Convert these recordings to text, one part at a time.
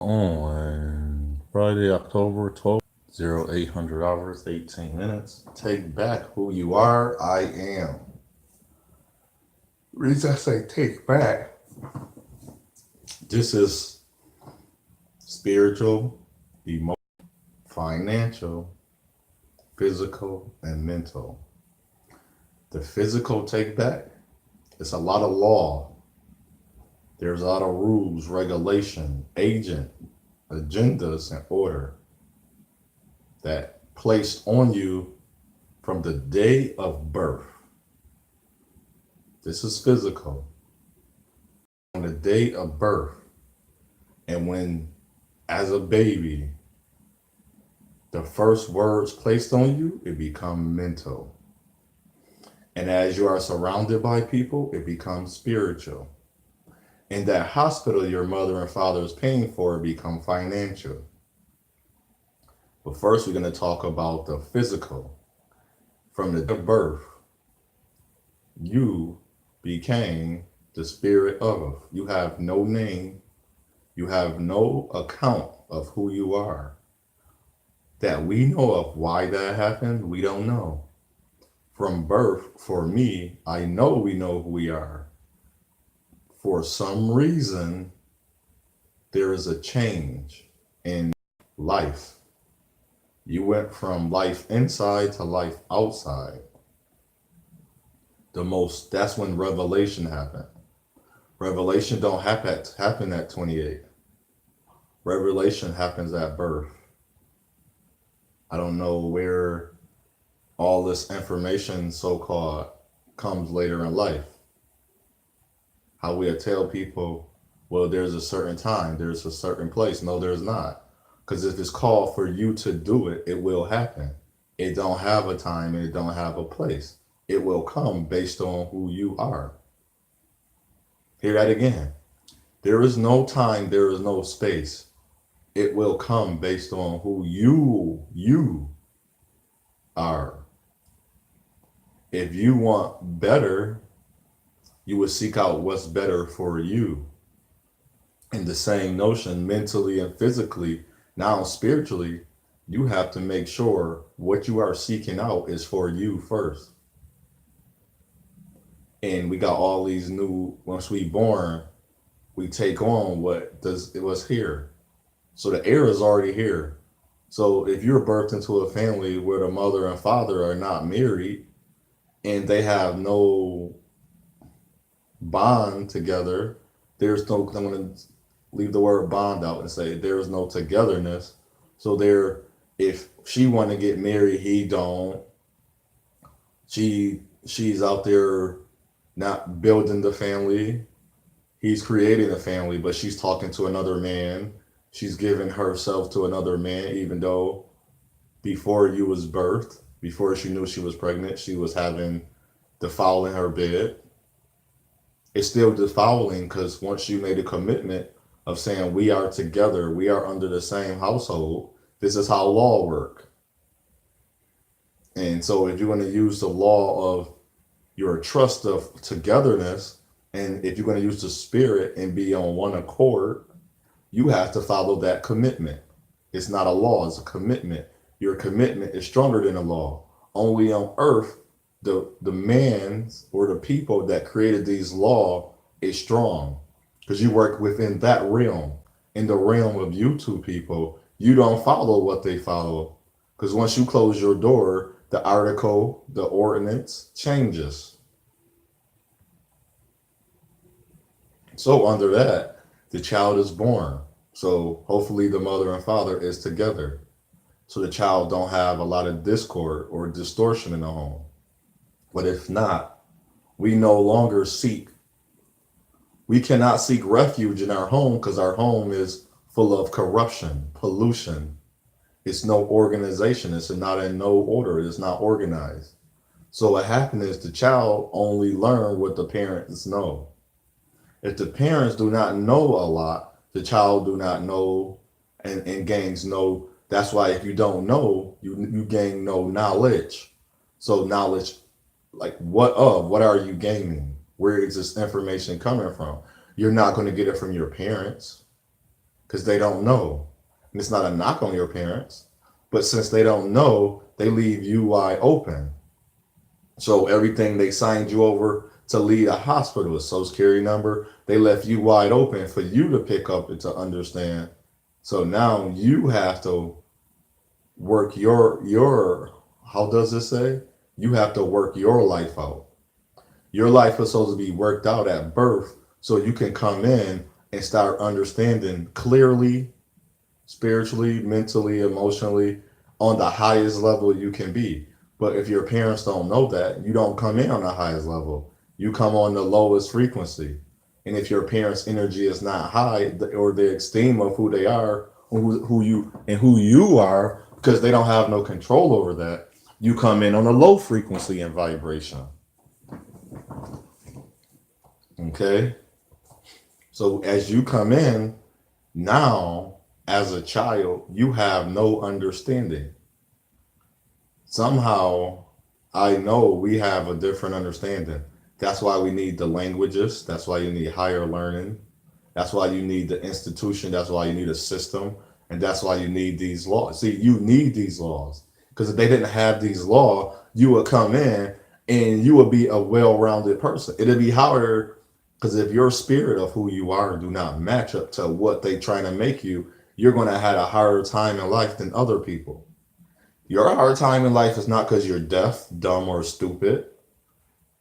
On Friday, October 12th, 0800 hours, 18 minutes. Take back who you are. I am. Reason I say take back. This is spiritual, emotional, financial, physical, and mental. The physical take back, it's a lot of law. There's a lot of rules, regulation, agent, agendas, and order that placed on you from the day of birth. This is physical. On the day of birth, and when, as a baby, the first words placed on you, it becomes mental. And as you are surrounded by people, it becomes spiritual. And that hospital your mother and father is paying for become financial. But first, we're going to talk about the physical. From the birth, you became the spirit of. You have no name. You have no account of who you are. That we know of why that happened, we don't know. From birth, for me, I know we know who we are. For some reason, there is a change in life. You went from life inside to life outside. That's when revelation happened. Revelation don't happen at 28. Revelation happens at birth. I don't know where all this information, so-called, comes later in life. How we tell people, well, there's a certain time, there's a certain place. No, there's not. Because if it's called for you to do it, it will happen. It don't have a time and it don't have a place. It will come based on who you are. Hear that again. There is no time, there is no space. It will come based on who you are. If you want better, you would seek out what's better for you. In the same notion, mentally and physically, now spiritually, you have to make sure what you are seeking out is for you first. And we got all these new, once we born, we take on what does it was here. So the air is already here. So if you're birthed into a family where the mother and father are not married and they have no bond together, there's no, I'm going to leave the word bond out and say there is no togetherness. So there, if she want to get married, he don't. She's out there not building the family. He's creating a family, but she's talking to another man. She's giving herself to another man, even though before you was birthed, before she knew she was pregnant, she was having defiling her bed. It's still defiling because once you made a commitment of saying we are together, we are under the same household, this is how law work. And so if you're going to use the law of your trust of togetherness, and if you're going to use the spirit and be on one accord, you have to follow that commitment. It's not a law, it's a commitment. Your commitment is stronger than a law. Only on earth, the man or the people that created these law is strong because you work within that realm. In the realm of you two people, you don't follow what they follow because once you close your door, the article, the ordinance changes. So under that, the child is born. So hopefully the mother and father is together. So the child don't have a lot of discord or distortion in the home. But if not, we no longer we cannot seek refuge in our home because our home is full of corruption, pollution. It's no organization. It's not in no order. It's not organized. So what happened is the child only learn what the parents know. If the parents do not know a lot, the child do not know and gains no. That's why if you don't know, you gain no knowledge. So knowledge, like what are you gaining? Where is this information coming from? You're not going to get it from your parents. because they don't know. And it's not a knock on your parents, but since they don't know, they leave you wide open. So everything they signed you over to lead a hospital, a social security number, they left you wide open for you to pick up and to understand. So now you have to work your how does it say? You have to work your life out. Your life is supposed to be worked out at birth so you can come in and start understanding clearly, spiritually, mentally, emotionally, on the highest level you can be. But if your parents don't know that, you don't come in on the highest level. You come on the lowest frequency. And if your parents' energy is not high, or their esteem of who they are, who you are, because they don't have no control over that, you come in on a low frequency and vibration. Okay? So as you come in, now as a child, you have no understanding. Somehow, I know we have a different understanding. That's why we need the languages. That's why you need higher learning. That's why you need the institution. That's why you need a system. And that's why you need these laws. See, you need these laws. Because if they didn't have these laws, you would come in and you would be a well-rounded person. It'd be harder because if your spirit of who you are do not match up to what they trying to make you, you're going to have a harder time in life than other people. Your hard time in life is not because you're deaf, dumb, or stupid.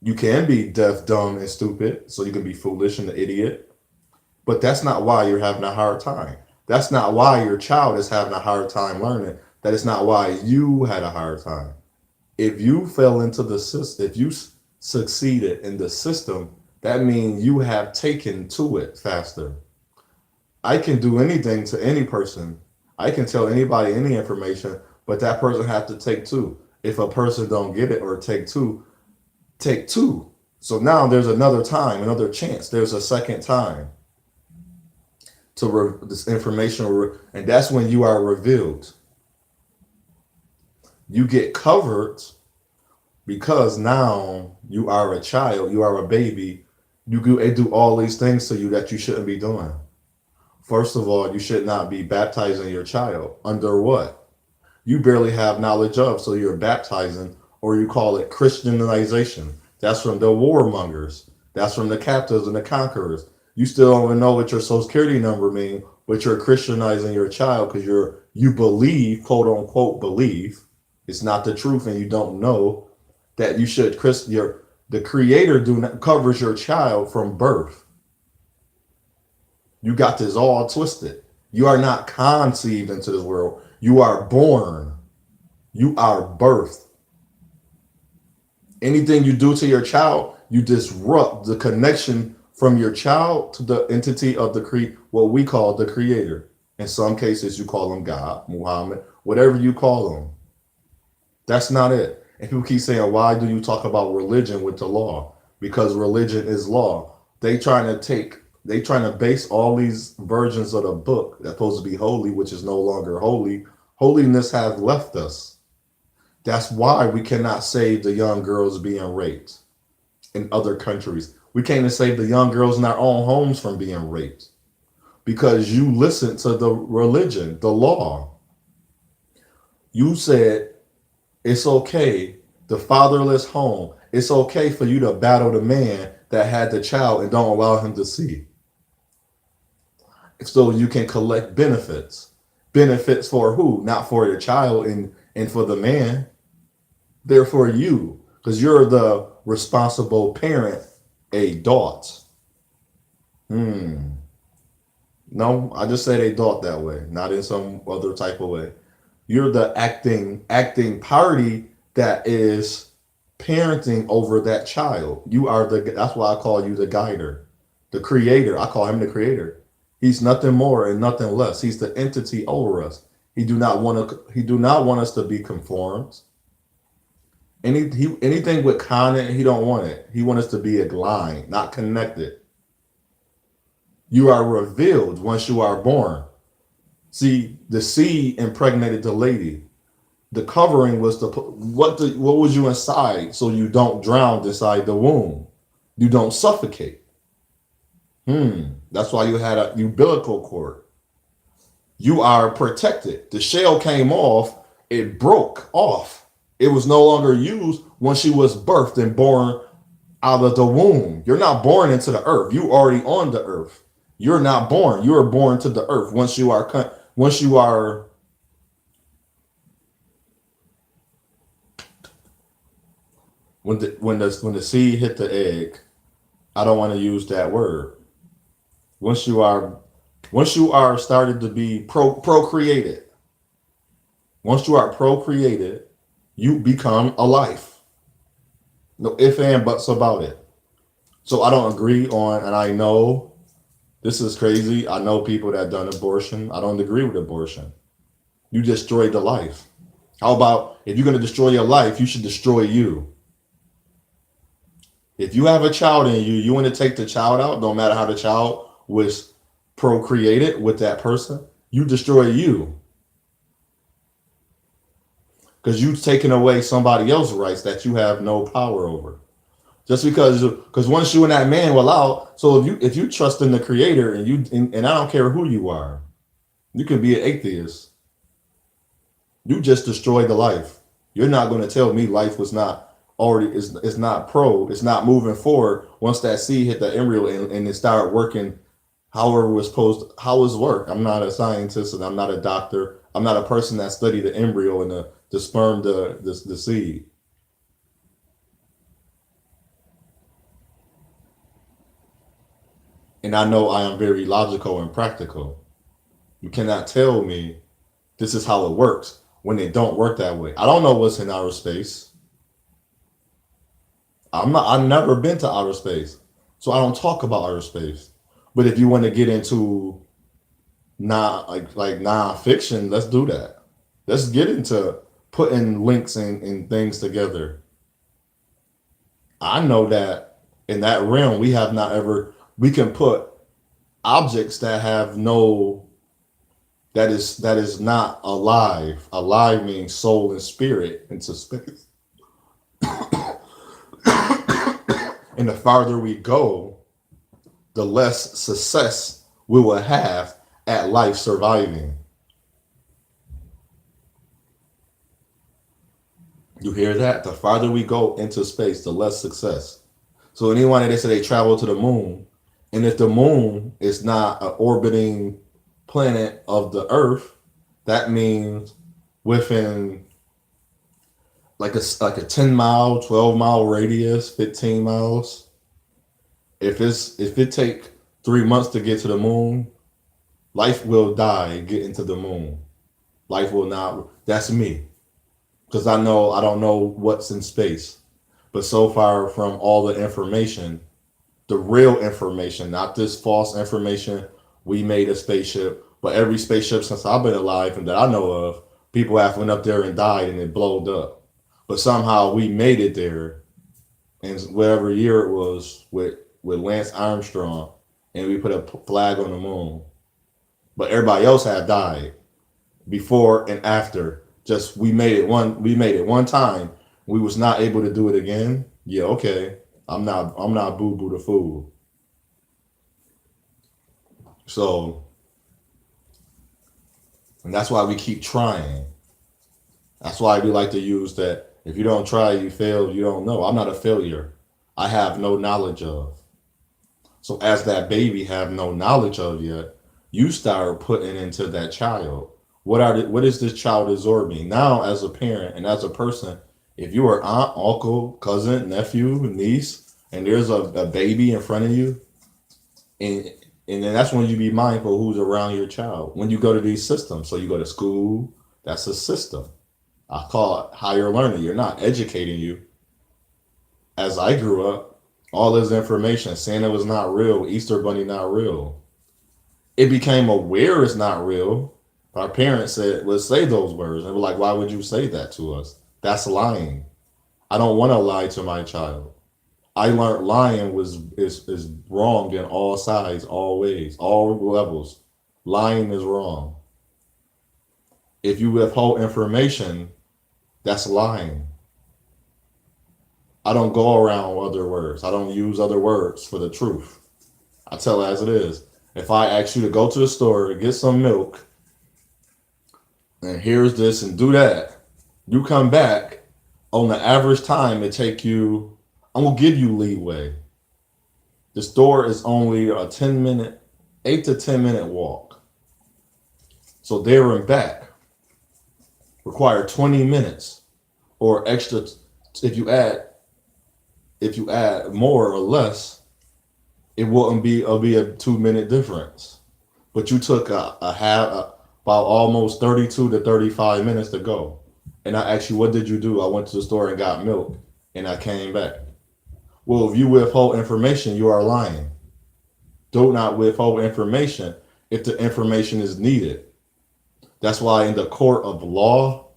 You can be deaf, dumb, and stupid, so you can be foolish and an idiot. But that's not why you're having a hard time. That's not why your child is having a hard time learning. That is not why you had a hard time. If you fell into the system, if you succeeded in the system, that means you have taken to it faster. I can do anything to any person. I can tell anybody any information, but that person have to take two. If a person don't get it or take two, take two. So now there's another time, another chance. There's a second time to this information, and that's when you are revealed. You get covered because now you are a child, you are a baby. They do all these things to you that you shouldn't be doing. First of all, you should not be baptizing your child. Under what? You barely have knowledge of, so you're baptizing, or you call it Christianization. That's from the warmongers. That's from the captives and the conquerors. You still don't even know what your social security number means, but you're Christianizing your child because you believe, quote unquote, believe. It's not the truth, and you don't know that you should the creator covers your child from birth. You got this all twisted. You are not conceived into this world. You are born. You are birthed. Anything you do to your child, you disrupt the connection from your child to the entity of what we call the creator. In some cases, you call them God, Muhammad, whatever you call them. That's not it. And people keep saying, why do you talk about religion with the law? Because religion is law. They trying to base all these versions of the book that's supposed to be holy, which is no longer holy. Holiness has left us. That's why we cannot save the young girls being raped in other countries. We can't even save the young girls in our own homes from being raped because you listen to the religion, the law. You said it's okay, the fatherless home. It's okay for you to battle the man that had the child and don't allow him to see. So you can collect benefits. Benefits for who? Not for the child and for the man. They're for you because you're the responsible parent, adult. No, I just said adult that way, not in some other type of way. You're the acting party that is parenting over that child. You are that's why I call you the guider, the creator. I call him the creator. He's nothing more and nothing less. He's the entity over us. He do not want us to be conformed. Anything with content, he don't want it. He wants us to be aligned, not connected. You are revealed once you are born. See, the seed impregnated the lady. The covering was what was you inside, so you don't drown inside the womb. You don't suffocate. That's why you had a umbilical cord. You are protected. The shell came off, it broke off. It was no longer used when she was birthed and born out of the womb. You're not born into the earth. You already on the earth. You're not born. You are born to the earth once you are when the seed hit the egg. I don't want to use that word. Once you are started to be procreated. Once you are procreated, you become a life. No ifs and buts about it. So I don't agree on, and I know this is crazy. I know people that done abortion. I don't agree with abortion. You destroyed the life. How about if you're going to destroy your life, you should destroy you. If you have a child in you, you want to take the child out, no matter how the child was procreated with that person, you destroy you. Because you've taken away somebody else's rights that you have no power over. Just because once you and that man will out, so if you trust in the creator and I don't care who you are, you can be an atheist. You just destroyed the life. You're not going to tell me life was not already is not it's not moving forward once that seed hit the embryo and it started working however it was supposed how it's work. I'm not a scientist and I'm not a doctor. I'm not a person that studied the embryo and the sperm, the seed. And I know I am very logical and practical. You cannot tell me this is how it works when it don't work that way. I don't know what's in outer space. I've never been to outer space. So I don't talk about outer space. But if you want to get into non-fiction, let's do that. Let's get into putting links and things together. I know that in that realm we can put objects that have that is not alive. Alive means soul and spirit into space. And the farther we go, the less success we will have at life surviving. You hear that? The farther we go into space, the less success. So anyone that say they travel to the moon, and if the moon is not an orbiting planet of the Earth, that means within like a 10-mile, 12-mile radius, 15 miles. If it take 3 months to get to the moon, life will die getting to the moon. Life will not. That's me, because I don't know what's in space, but so far from all the information, the real information, not this false information. We made a spaceship, but every spaceship since I've been alive and that I know of, people have went up there and died and it blowed up. But somehow we made it there, and whatever year it was with Lance Armstrong, and we put a flag on the moon. But everybody else had died before and after. Just we made it one time. We was not able to do it again. Yeah, okay. I'm not Boo Boo the fool. So, and that's why we keep trying. That's why we like to use that. If you don't try, you fail, you don't know. I'm not a failure. I have no knowledge of. So as that baby have no knowledge of yet, you start putting into that child. What is this child absorbing? Now as a parent and as a person, if you are aunt, uncle, cousin, nephew, niece, and there's a baby in front of you, and then that's when you be mindful who's around your child. When you go to these systems, so you go to school, that's a system. I call it higher learning. You're not educating you. As I grew up, all this information, Santa was not real, Easter Bunny not real. It became aware it's not real. Our parents said, let's say those words. And we're like, why would you say that to us? That's lying. I don't want to lie to my child. I learned lying is wrong in all sides, all ways, all levels. Lying is wrong. If you withhold information, that's lying. I don't go around other words. I don't use other words for the truth. I tell it as it is. If I ask you to go to the store and get some milk, and here's this and do that. You come back, on the average time it take you, I'm gonna give you leeway. The store is only a 10-minute, 8 to 10 minute walk. So there and back require 20 minutes or extra. If you add, if you add more or less, it wouldn't be, it'll be a 2 minute difference. But you took about almost 32 to 35 minutes to go. And I asked you, what did you do? I went to the store and got milk and I came back. Well, if you withhold information, you are lying. Do not withhold information if the information is needed. That's why in the court of law,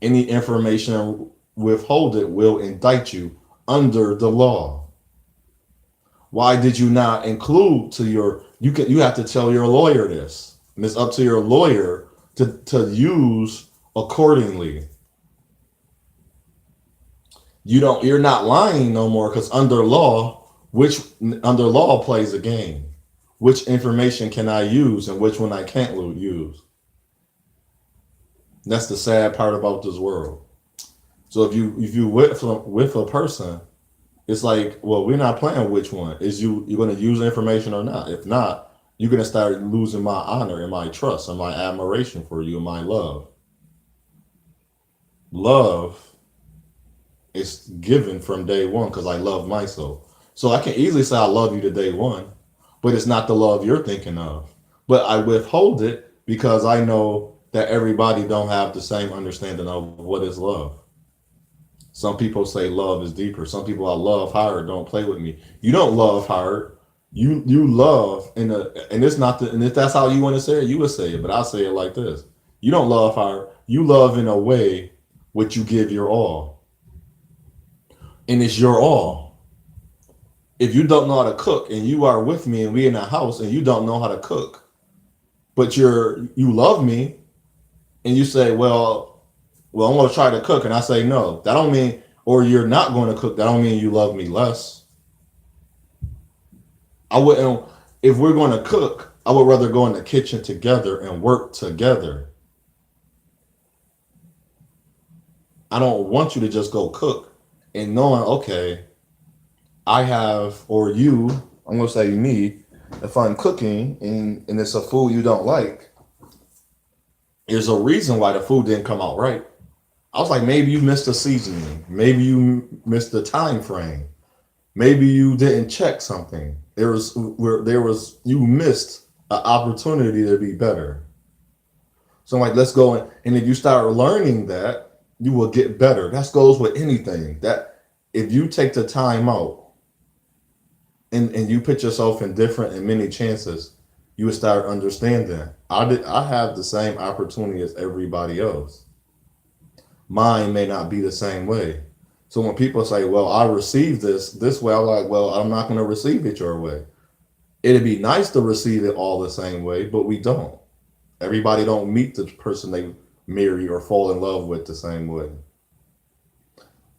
any information withholded will indict you under the law. Why did you not include to your, you have to tell your lawyer this. And it's up to your lawyer to use accordingly. You're not lying no more, because under law, under law plays a game. Which information can I use and which one I can't use? That's the sad part about this world. So if you with a person, it's like, well, we're not playing which one. Is you're going to use information or not? If not, you're going to start losing my honor and my trust and my admiration for you and my love. Love is given from day one because I love myself. So I can easily say I love you to day one, but it's not the love you're thinking of. But I withhold it because I know that everybody don't have the same understanding of what is love. Some people say love is deeper. Some people, I love hard. Don't play with me. You don't love hard. You love and it's not and if that's how you want to say it, you would say it. But I'll say it like this: you don't love hard. You love in a way which you give your all, and it's your all. If you don't know how to cook and you are with me and we in a house and you don't know how to cook, but you love me and you say, well, I'm going to try to cook. And I say, no, that don't mean, or you're not going to cook. That don't mean you love me less. I wouldn't, if we're going to cook, I would rather go in the kitchen together and work together. I don't want you to just go cook and knowing, okay, I have, or you, I'm going to say me, if I'm cooking and it's a food you don't like, there's a reason why the food didn't come out right. I was like, maybe you missed a seasoning. Maybe you missed the time frame. Maybe you didn't check something. You missed an opportunity to be better. So I'm like, let's go in. And if you start learning that, you will get better. That goes with anything. That if you take the time out and you put yourself in different and many chances, you will start understanding. I have the same opportunity as everybody else. Mine may not be the same way. So when people say, well, I received this way, I'm like, well, I'm not going to receive it your way. It'd be nice to receive it all the same way, but we don't. Everybody don't meet the person they marry or fall in love with the same way.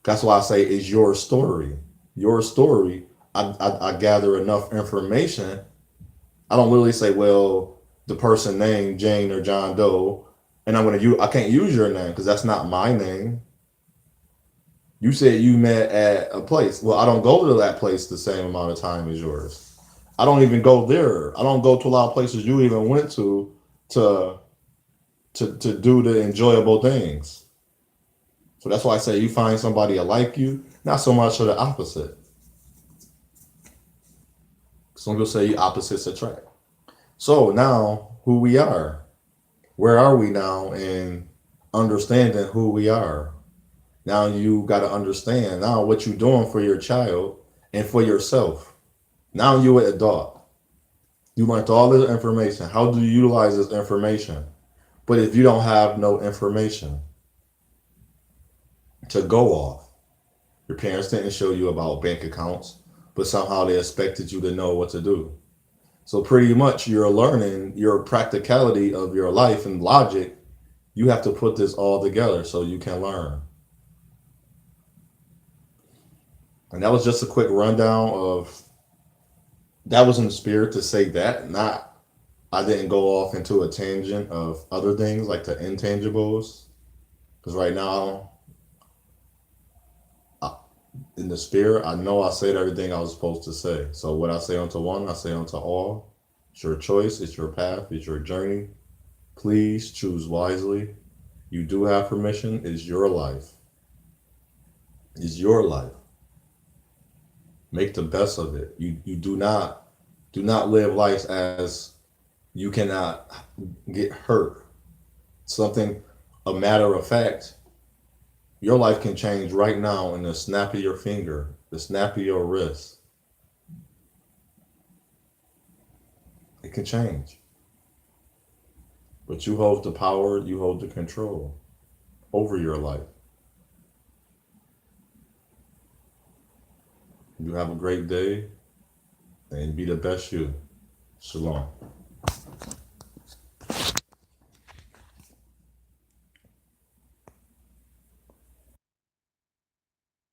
That's why I say it's your story. Your story, I gather enough information. I don't literally say, well, the person named Jane or John Doe, and I can't use your name because that's not my name. You said you met at a place. Well, I don't go to that place the same amount of time as yours. I don't even go there. I don't go to a lot of places you even went to do the enjoyable things. So that's why I say you find somebody that like you, not so much of the opposite. Some people say opposites attract. So now who we are. Where are we now in understanding who we are? Now you got to understand now what you're doing for your child and for yourself. Now you're an adult. You learned all this information. How do you utilize this information? But if you don't have no information to go off, your parents didn't show you about bank accounts, but somehow they expected you to know what to do. So pretty much you're learning your practicality of your life and logic. You have to put this all together so you can learn. And that was just a quick rundown of, that was in the spirit to say that, not I didn't go off into a tangent of other things like the intangibles, because right now, I, in the spirit, I know I said everything I was supposed to say. So what I say unto one, I say unto all. It's your choice. It's your path. It's your journey. Please choose wisely. You do have permission. It's your life. It's your life. Make the best of it. You do not live life as you cannot get hurt. Something, a matter of fact, your life can change right now in the snap of your finger, the snap of your wrist. It can change. But you hold the power, you hold the control over your life. You have a great day and be the best you. Shalom.